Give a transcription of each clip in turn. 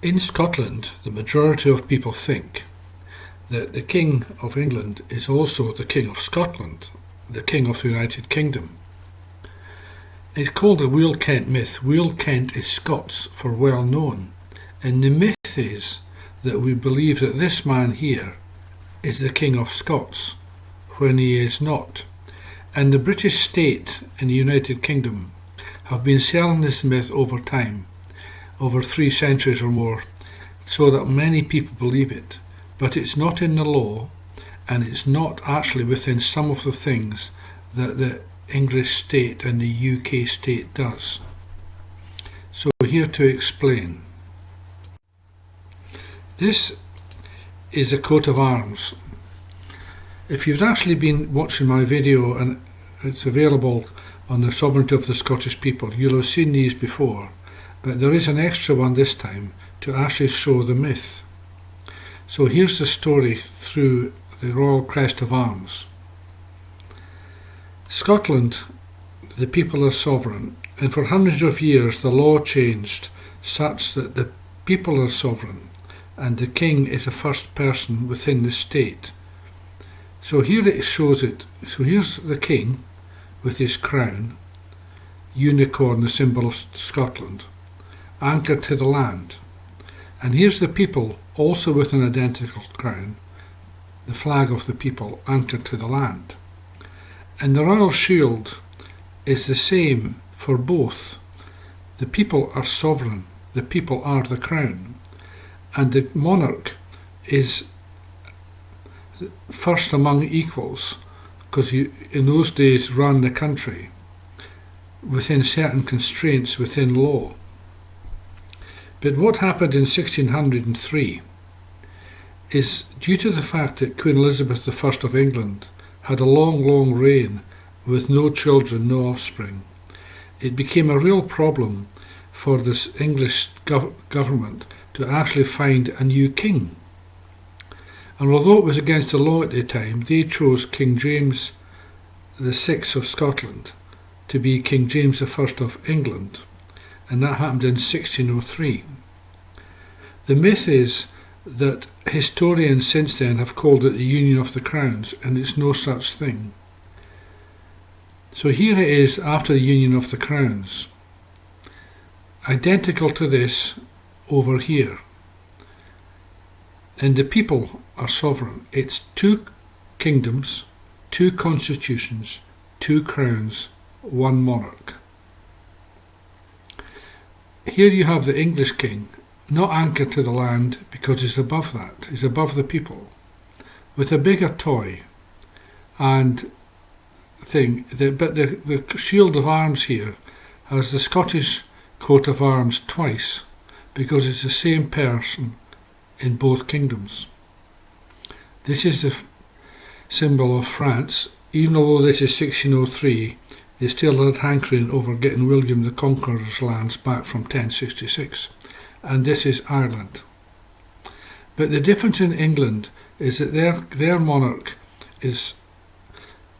In Scotland, the majority of people think that the King of England is also the King of Scotland, the King of the United Kingdom. It's called a Wheel Kent myth. Wheel Kent is Scots for well known, and the myth is that we believe that this man here is the King of Scots when he is not. And the British state and the United Kingdom have been selling this myth over time, over 3 centuries or more, so that many people believe it. But it's not in the law, and it's not actually within some of the things that the English state and the UK state does. So here to explain. This is a coat of arms. If you've actually been watching my video, and it's available on the sovereignty of the Scottish people, you'll have seen these before, but there is an extra one this time to actually show the myth. So here's the story through the Royal Crest of Arms. Scotland, the people are sovereign, and for hundreds of years the law changed such that the people are sovereign and the king is the first person within the state. So here it shows it. So here's the king with his crown, unicorn, the symbol of Scotland, anchored to the land. And here's the people also with an identical crown, the flag of the people anchored to the land. And the royal shield is the same for both. The people are sovereign, the people are the crown, and the monarch is first among equals, because he in those days ran the country within certain constraints within law. But what happened in 1603 is due to the fact that Queen Elizabeth I of England had a long reign with no children, no offspring. It became a real problem for this English government to actually find a new king. And although it was against the law at the time, they chose King James VI of Scotland to be King James I of England, and that happened in 1603. The myth is that historians since then have called it the Union of the Crowns, and it's no such thing. So here it is after the Union of the Crowns, identical to this over here. And the people are sovereign. It's 2 kingdoms, 2 constitutions, 2 crowns, 1 monarch. Here you have the English king, not anchored to the land because he's above that, he's above the people, with a bigger toy and thing. But the shield of arms here has the Scottish coat of arms twice because it's the same person in both kingdoms. This is the symbol of France. Even though this is 1603, they still had hankering over getting William the Conqueror's lands back from 1066. And this is Ireland. But the difference in England is that their monarch is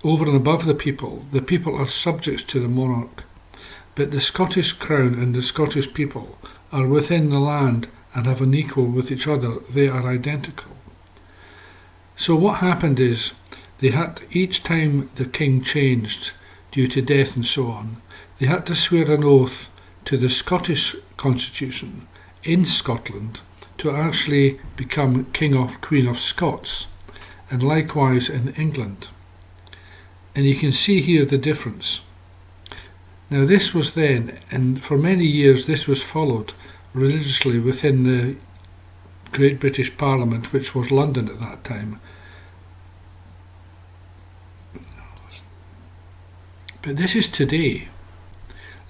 over and above the people. The people are subjects to the monarch. But the Scottish crown and the Scottish people are within the land and have an equal with each other. They are identical. So what happened is they had each time the king changed due to death and so on, they had to swear an oath to the Scottish constitution in Scotland to actually become Queen of Scots, and likewise in England. And you can see here the difference. Now this was then, and for many years this was followed religiously within the Great British Parliament, which was London at that time. But this is today.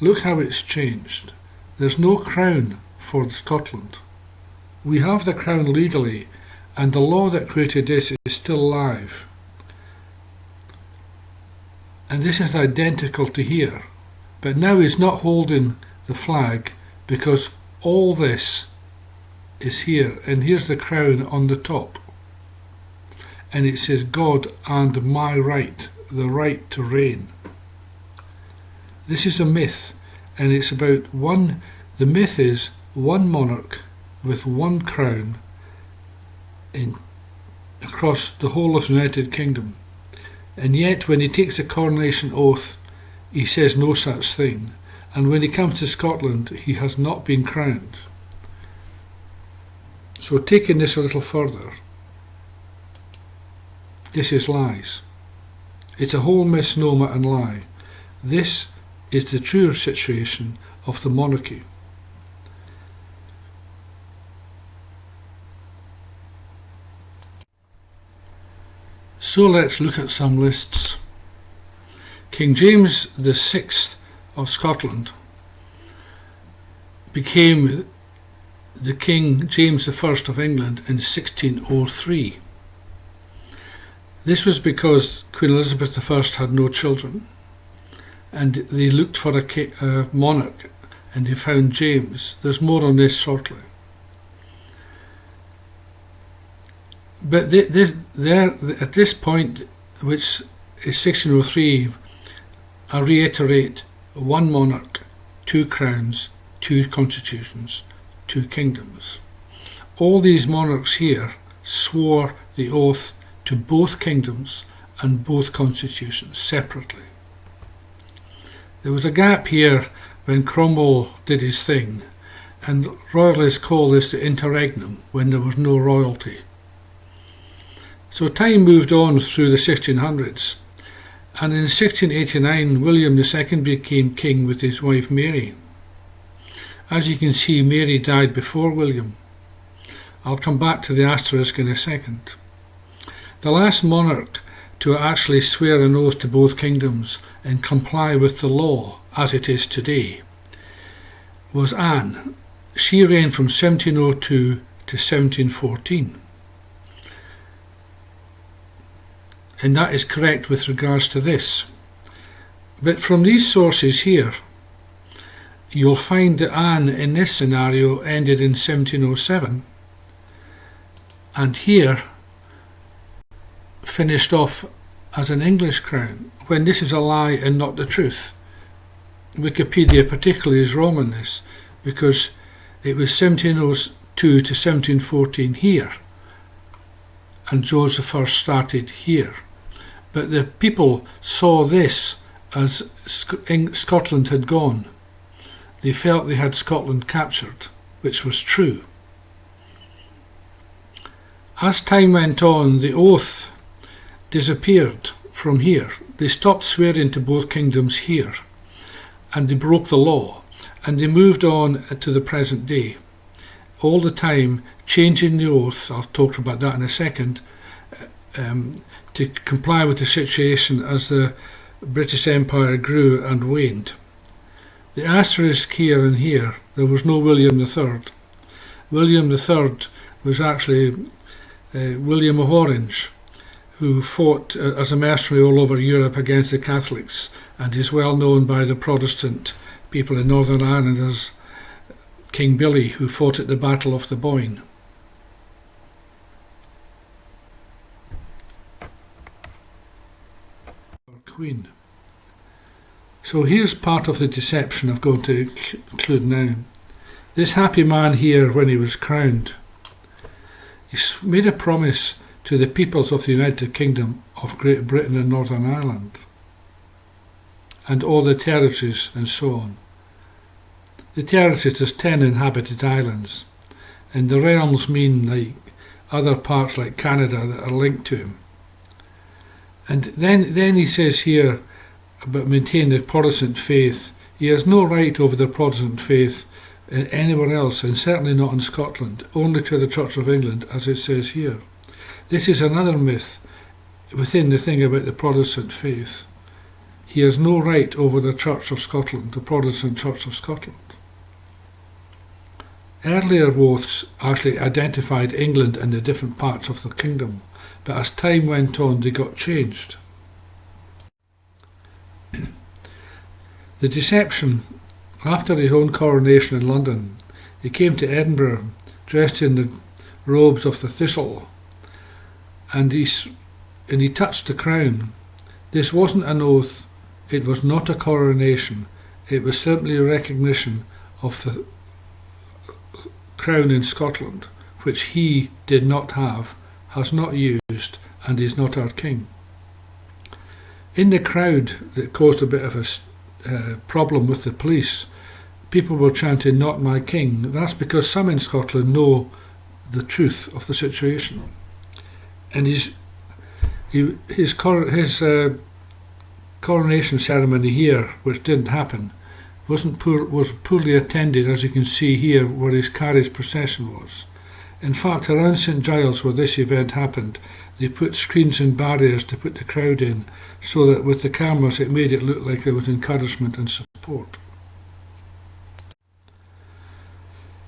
Look how it's changed. There's no crown for Scotland. We have the crown legally, and the law that created this is still live. And this is identical to here. But now he's not holding the flag because all this is here, and here's the crown on the top. And it says God and my right, the right to reign. This is a myth, and it's about the myth is 1 monarch, with one crown across the whole of the United Kingdom. And yet when he takes the coronation oath, he says no such thing. And when he comes to Scotland, he has not been crowned. So taking this a little further, this is lies. It's a whole misnomer and lie. This is the true situation of the monarchy. So let's look at some lists. King James VI of Scotland became the King James I of England in 1603. This was because Queen Elizabeth I had no children, and they looked for a monarch, and they found James. There's more on this shortly. But at this point, which is 1603, I reiterate, one monarch, two crowns, two constitutions, two kingdoms. All these monarchs here swore the oath to both kingdoms and both constitutions separately. There was a gap here when Cromwell did his thing, and royalists call this the interregnum, when there was no royalty. So time moved on through the 1600s, and in 1689 William II became king with his wife Mary. As you can see, Mary died before William. I'll come back to the asterisk in a second. The last monarch to actually swear an oath to both kingdoms and comply with the law as it is today was Anne. She reigned from 1702 to 1714. And that is correct with regards to this. But from these sources here, you'll find that Anne in this scenario ended in 1707, and here finished off as an English crown, when this is a lie and not the truth. Wikipedia particularly is wrong on this, because it was 1702 to 1714 here, and George I started here. But the people saw this as Scotland had gone. They felt they had Scotland captured, which was true. As time went on, the oath disappeared from here. They stopped swearing to both kingdoms here, and they broke the law, and they moved on to the present day. All the time changing the oath, I'll talk about that in a second, to comply with the situation as the British Empire grew and waned. The asterisk here and here, there was no William III. William III was actually William of Orange, who fought as a mercenary all over Europe against the Catholics, and is well known by the Protestant people in Northern Ireland as King Billy, who fought at the Battle of the Boyne. Queen. So here's part of the deception I'm going to include now. This happy man here, when he was crowned, he made a promise to the peoples of the United Kingdom of Great Britain and Northern Ireland, and all the territories and so on. The territories, there's 10 inhabited islands, and the realms mean like other parts like Canada that are linked to him. And then he says here about maintaining the Protestant faith. He has no right over the Protestant faith anywhere else, and certainly not in Scotland, only to the Church of England, as it says here. This is another myth within the thing about the Protestant faith. He has no right over the Church of Scotland, the Protestant Church of Scotland. Earlier oaths actually identified England and the different parts of the kingdom, but as time went on they got changed. The deception, after his own coronation in London, he came to Edinburgh dressed in the robes of the thistle, and he touched the crown. This wasn't an oath, it was not a coronation, it was simply a recognition of the crown in Scotland, which he did not have, has not used, and is not our king. In the crowd that caused a bit of a problem with the police, people were chanting, "Not my king." That's because some in Scotland know the truth of the situation. And his coronation ceremony here, which didn't happen, was poorly attended, as you can see here where his carriage procession was. In fact, around St Giles, where this event happened, they put screens and barriers to put the crowd in, so that with the cameras it made it look like there was encouragement and support.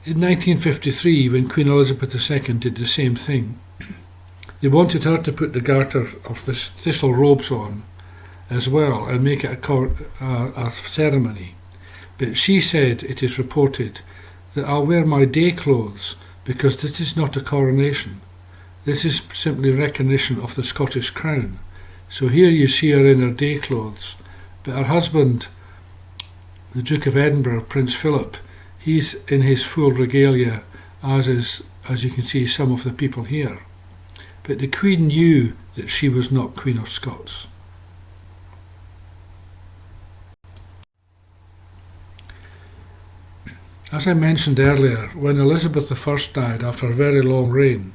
In 1953, when Queen Elizabeth II did the same thing, they wanted her to put the garter of the thistle robes on as well and make it a ceremony. But she said, it is reported, that I'll wear my day clothes because this is not a coronation. This is simply recognition of the Scottish crown. So here you see her in her day clothes, but her husband, the Duke of Edinburgh, Prince Philip, he's in his full regalia, as you can see some of the people here. But the Queen knew that she was not Queen of Scots. As I mentioned earlier, when Elizabeth I died after a very long reign,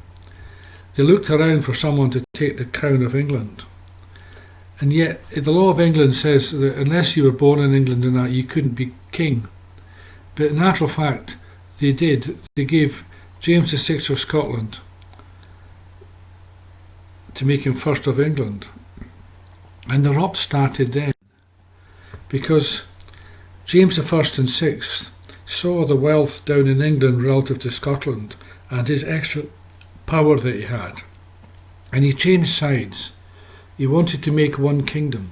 they looked around for someone to take the crown of England. And yet the law of England says that unless you were born in England and that, you couldn't be king. But in actual fact, they did. They gave James VI of Scotland to make him first of England. And the rot started then, because James I and VI saw the wealth down in England relative to Scotland and his extra power that he had. And he changed sides. He wanted to make one kingdom.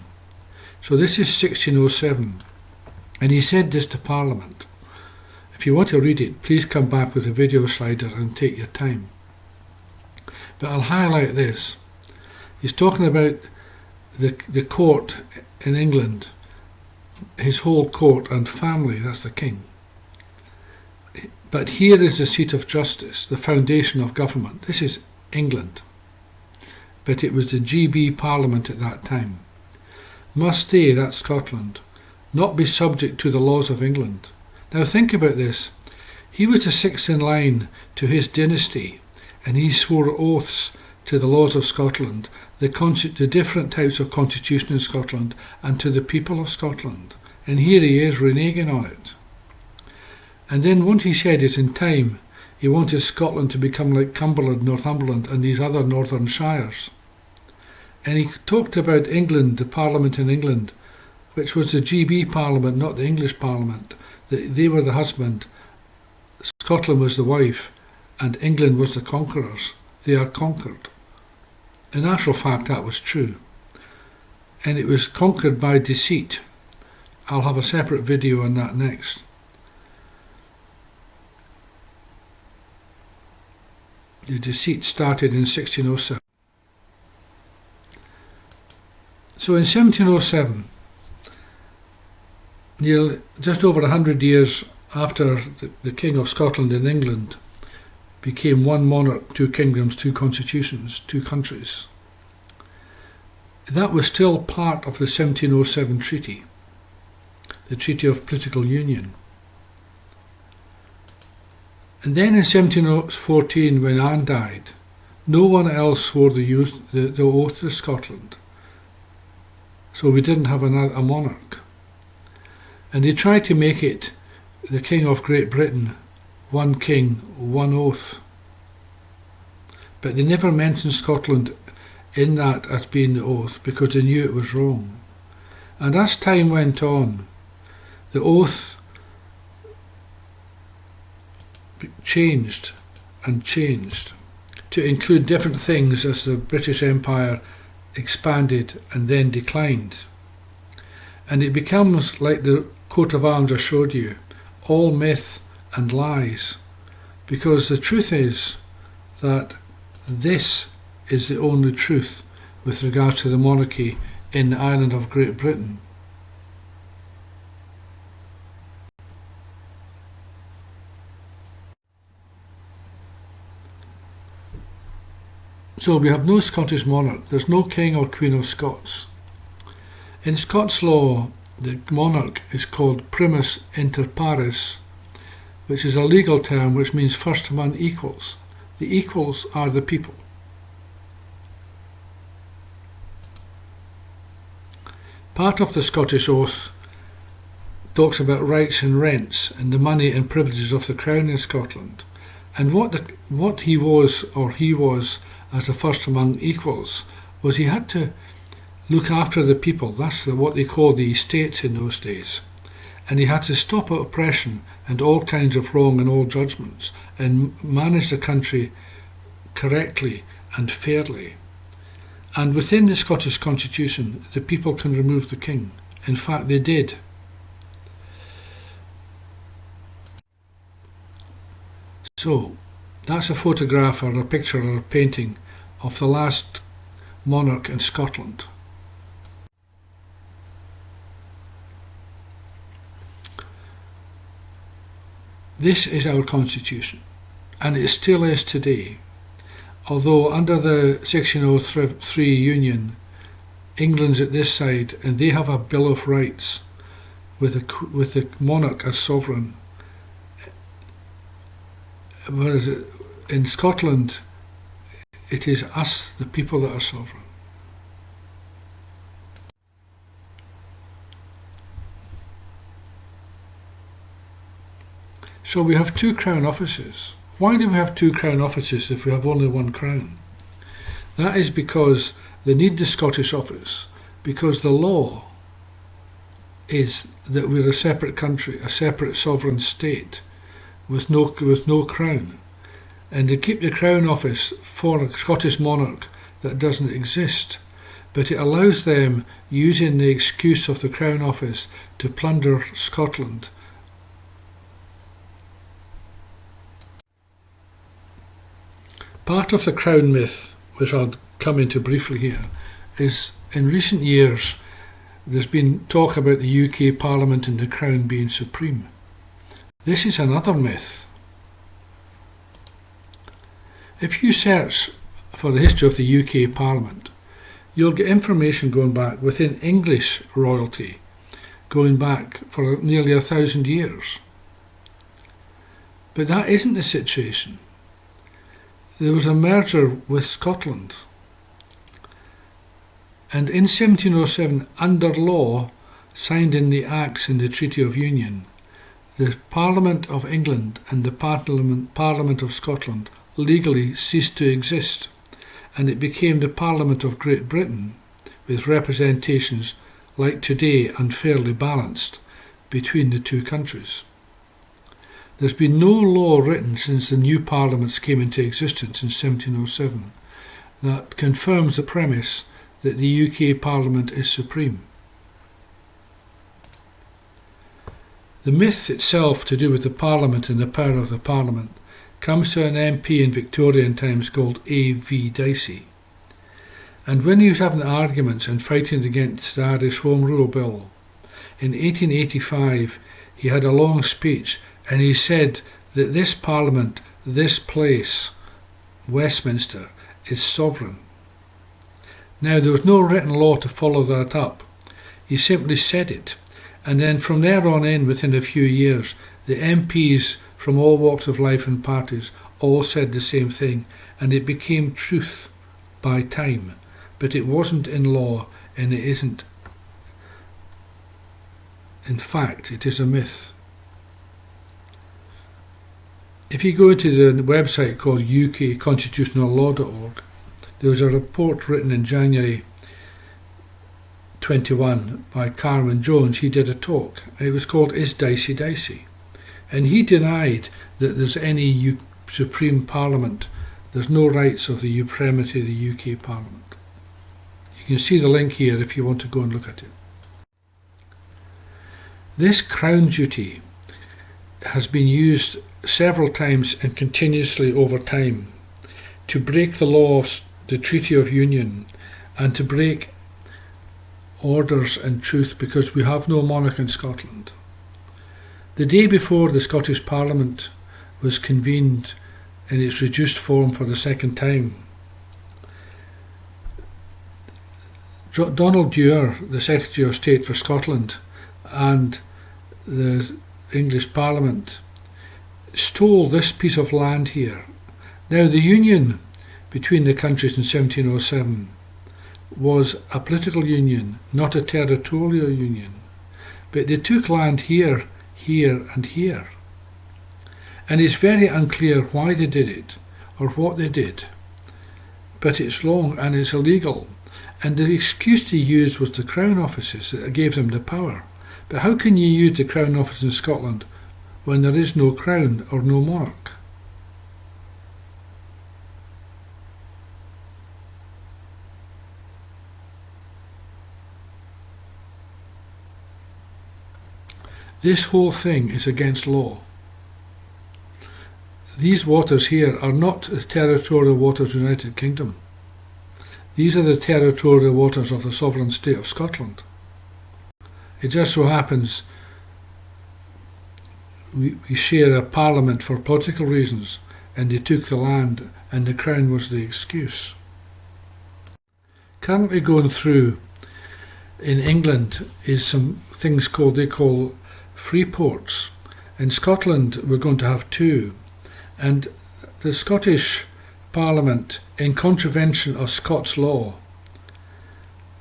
So this is 1607. And he said this to Parliament. If you want to read it, please come back with a video slider and take your time. But I'll highlight this. He's talking about the court in England, his whole court and family, that's the king. But here is the seat of justice, the foundation of government. This is England. But it was the GB Parliament at that time. Must they, that's Scotland, not be subject to the laws of England? Now think about this. He was the sixth in line to his dynasty, and he swore oaths to the laws of Scotland, the different types of constitution in Scotland, and to the people of Scotland. And here he is reneging on it. And then what he said is, in time, he wanted Scotland to become like Cumberland, Northumberland and these other northern shires. And he talked about England, the Parliament in England, which was the GB Parliament, not the English Parliament. They were the husband, Scotland was the wife, and England was the conquerors. They are conquered. In actual fact, that was true. And it was conquered by deceit. I'll have a separate video on that next. The deceit started in 1607. So in 1707, just over 100 years after the King of Scotland in England became one monarch, two kingdoms, two constitutions, two countries, that was still part of the 1707 treaty, the Treaty of Political Union. And then in 1714, when Anne died, no one else swore the oath to Scotland. So we didn't have a monarch. And they tried to make it the King of Great Britain, one king, one oath. But they never mentioned Scotland in that as being the oath because they knew it was wrong. And as time went on, the oath changed and changed to include different things as the British Empire expanded and then declined. And it becomes like the coat of arms I showed you, all myth and lies, because the truth is that this is the only truth with regards to the monarchy in the island of Great Britain. So we have no Scottish monarch. There's no King or Queen of Scots. In Scots law, the monarch is called primus inter pares, which is a legal term which means first among equals. The equals are the people. Part of the Scottish oath talks about rights and rents and the money and privileges of the Crown in Scotland. And what he was as the first among equals was he had to look after the people. That's what they called the estates in those days. And he had to stop oppression and all kinds of wrong and all judgments and manage the country correctly and fairly. And within the Scottish Constitution, the people can remove the king. In fact, they did. So, that's a photograph or a picture or a painting of the last monarch in Scotland. This is our constitution, and it still is today. Although under the 1603 Union, England's at this side, and they have a Bill of Rights with the monarch as sovereign. Whereas in Scotland, it is us, the people, that are sovereign. So we have two crown offices. Why do we have two crown offices if we have only one crown? That is because they need the Scottish office, because the law is that we're a separate country, a separate sovereign state with no crown. And they keep the crown office for a Scottish monarch that doesn't exist, but it allows them, using the excuse of the crown office, to plunder Scotland. Part of the crown myth, which I'll come into briefly here, is in recent years there's been talk about the UK Parliament and the Crown being supreme. This is another myth. If you search for the history of the UK Parliament, you'll get information going back within English royalty, going back for nearly 1,000 years. But that isn't the situation. There was a merger with Scotland. And in 1707, under law, signed in the Acts in the Treaty of Union, the Parliament of England and the Parliament of Scotland legally ceased to exist, and it became the Parliament of Great Britain, with representations like today unfairly balanced between the two countries. There's been no law written since the new parliaments came into existence in 1707 that confirms the premise that the UK Parliament is supreme. The myth itself to do with the Parliament and the power of the Parliament comes to an MP in Victorian times called A.V. Dicey. And when he was having arguments and fighting against the Irish Home Rule Bill, in 1885 he had a long speech and he said that this Parliament, this place, Westminster, is sovereign. Now there was no written law to follow that up. He simply said it, and then from there on in, within a few years, the MPs from all walks of life and parties all said the same thing, and it became truth by time. But it wasn't in law, and it isn't. In fact, it is a myth. If you go to the website called ukconstitutionallaw.org, there was a report written in January 21 by Carwyn Jones. He did a talk. It was called Is Dicey Dicey? And he denied that there's any Supreme Parliament. There's no rights of the supremacy of the UK Parliament. You can see the link here if you want to go and look at it. This Crown duty has been used several times and continuously over time to break the law of the Treaty of Union and to break orders and truth, because we have no monarch in Scotland. The day before the Scottish Parliament was convened in its reduced form for the second time, Donald Dewar, the Secretary of State for Scotland, and the English Parliament stole this piece of land here. Now, the union between the countries in 1707 was a political union, not a territorial union. But they took land here, here and here. And it's very unclear why they did it, or what they did. But it's wrong and it's illegal. And the excuse they used was the Crown offices that gave them the power. But how can you use the Crown office in Scotland when there is no Crown or no monarch? This whole thing is against law. These waters here are not the territorial waters of the United Kingdom. These are the territorial waters of the sovereign state of Scotland. It just so happens we share a parliament for political reasons, and they took the land and the Crown was the excuse. Currently going through in England is some things they call free ports. In Scotland we're going to have two, and the Scottish Parliament, in contravention of Scots law,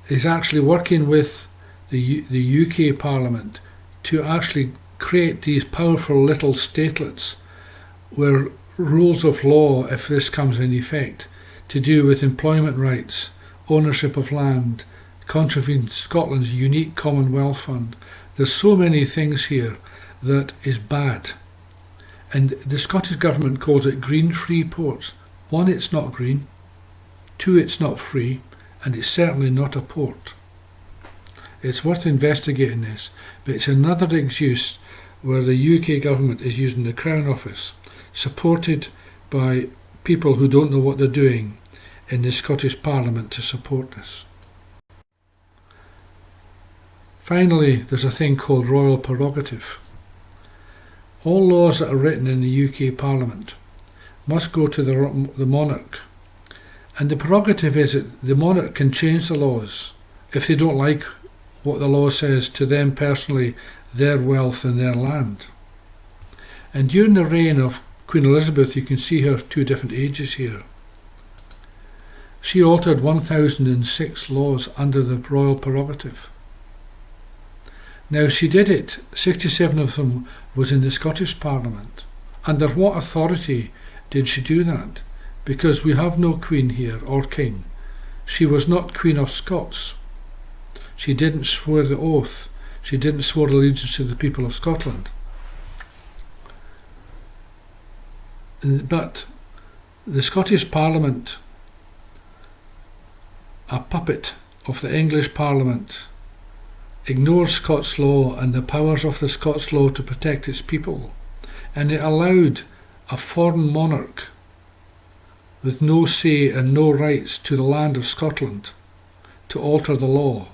is actually working with the UK Parliament to actually create these powerful little statelets where rules of law, if this comes in effect, to do with employment rights, ownership of land, contravene Scotland's unique Commonwealth Fund. There's so many things here that is bad. And the Scottish Government calls it green free ports. One, it's not green. Two, it's not free. And it's certainly not a port. It's worth investigating this, but it's another excuse where the UK Government is using the Crown Office, supported by people who don't know what they're doing in the Scottish Parliament to support this. Finally, there's a thing called royal prerogative. All laws that are written in the UK Parliament must go to the monarch. And the prerogative is that the monarch can change the laws if they don't like what the law says to them personally, their wealth and their land. And during the reign of Queen Elizabeth, you can see her two different ages here. She altered 1006 laws under the royal prerogative. Now she did it, 67 of them was in the Scottish Parliament. Under what authority did she do that? Because we have no queen here, or king. She was not Queen of Scots. She didn't swear the oath. She didn't swear allegiance to the people of Scotland. But the Scottish Parliament, a puppet of the English Parliament, ignores Scots law and the powers of the Scots law to protect its people, and it allowed a foreign monarch with no say and no rights to the land of Scotland to alter the law.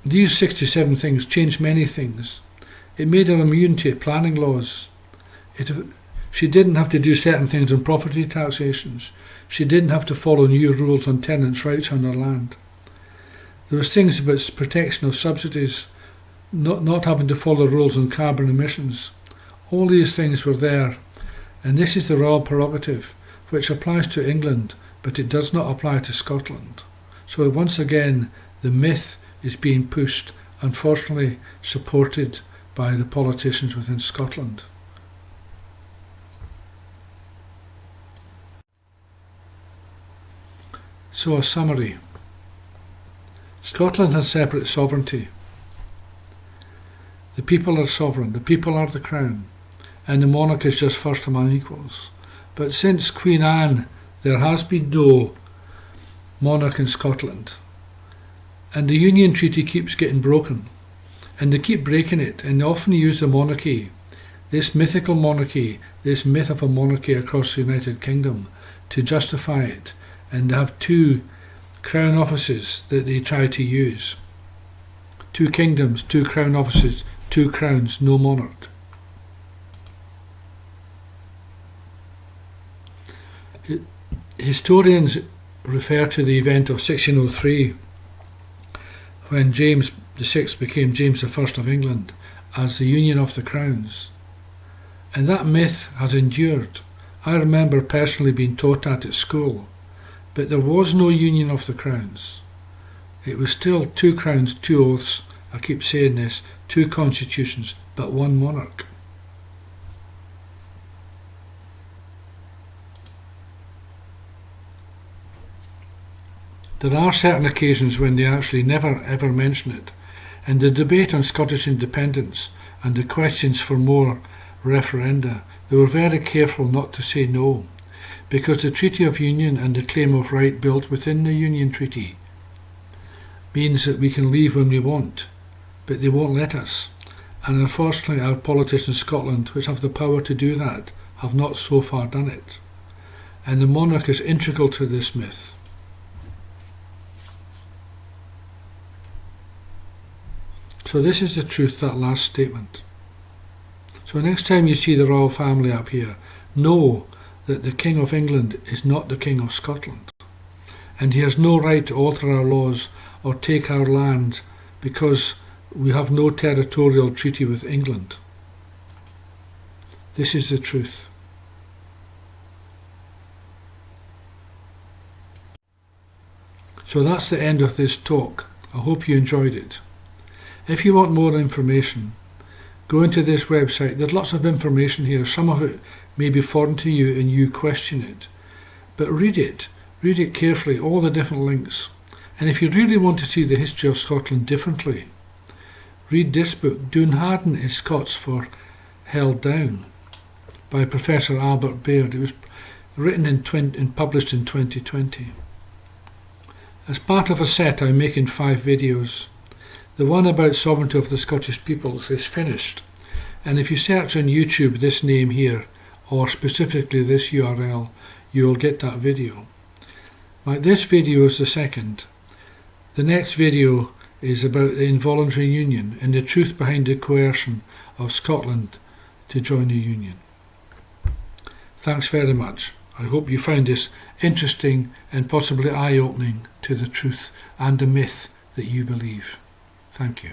These 67 things changed many things. It made her immune to planning laws. She didn't have to do certain things on property taxations. She didn't have to follow new rules on tenants' rights on their land. There was things about protection of subsidies, not having to follow rules on carbon emissions. All these things were there, and this is the royal prerogative, which applies to England, but it does not apply to Scotland. So once again, the myth is being pushed, unfortunately supported by the politicians within Scotland. So a summary. Scotland has separate sovereignty. The people are sovereign, the people are the crown, and the monarch is just first among equals. But since Queen Anne, there has been no monarch in Scotland, and the Union Treaty keeps getting broken, and they keep breaking it, and they often use the monarchy, this mythical monarchy, this myth of a monarchy across the United Kingdom, to justify it, and they have two crown offices that they try to use. Two kingdoms, two crown offices, two crowns, no monarch. Historians refer to the event of 1603 when James VI became James I of England as the Union of the Crowns. And that myth has endured. I remember personally being taught that at school, but there was no Union of the Crowns. It was still 2 crowns, 2 oaths, I keep saying this, 2 constitutions, but 1 monarch. There are certain occasions when they actually never ever mention it. In the debate on Scottish independence and the questions for more referenda, they were very careful not to say no, because the Treaty of Union and the claim of right built within the Union Treaty means that we can leave when we want, but they won't let us. And unfortunately our politicians in Scotland, which have the power to do that, have not so far done it. And the monarch is integral to this myth. So this is the truth, that last statement. So next time you see the royal family up here, know that the King of England is not the King of Scotland. And he has no right to alter our laws or take our land because we have no territorial treaty with England. This is the truth. So that's the end of this talk. I hope you enjoyed it. If you want more information, go into this website. There's lots of information here. Some of it may be foreign to you and you question it. But read it. Read it carefully, all the different links. And if you really want to see the history of Scotland differently, read this book, Doonharden is Scots for Held Down, by Professor Albert Baird. It was written and published in 2020. As part of a set, I'm making 5 videos. The one about sovereignty of the Scottish peoples is finished, and if you search on YouTube this name here, or specifically this URL, you will get that video. This video is the second. The next video is about the involuntary union and the truth behind the coercion of Scotland to join the union. Thanks very much. I hope you found this interesting and possibly eye-opening to the truth and the myth that you believe. Thank you.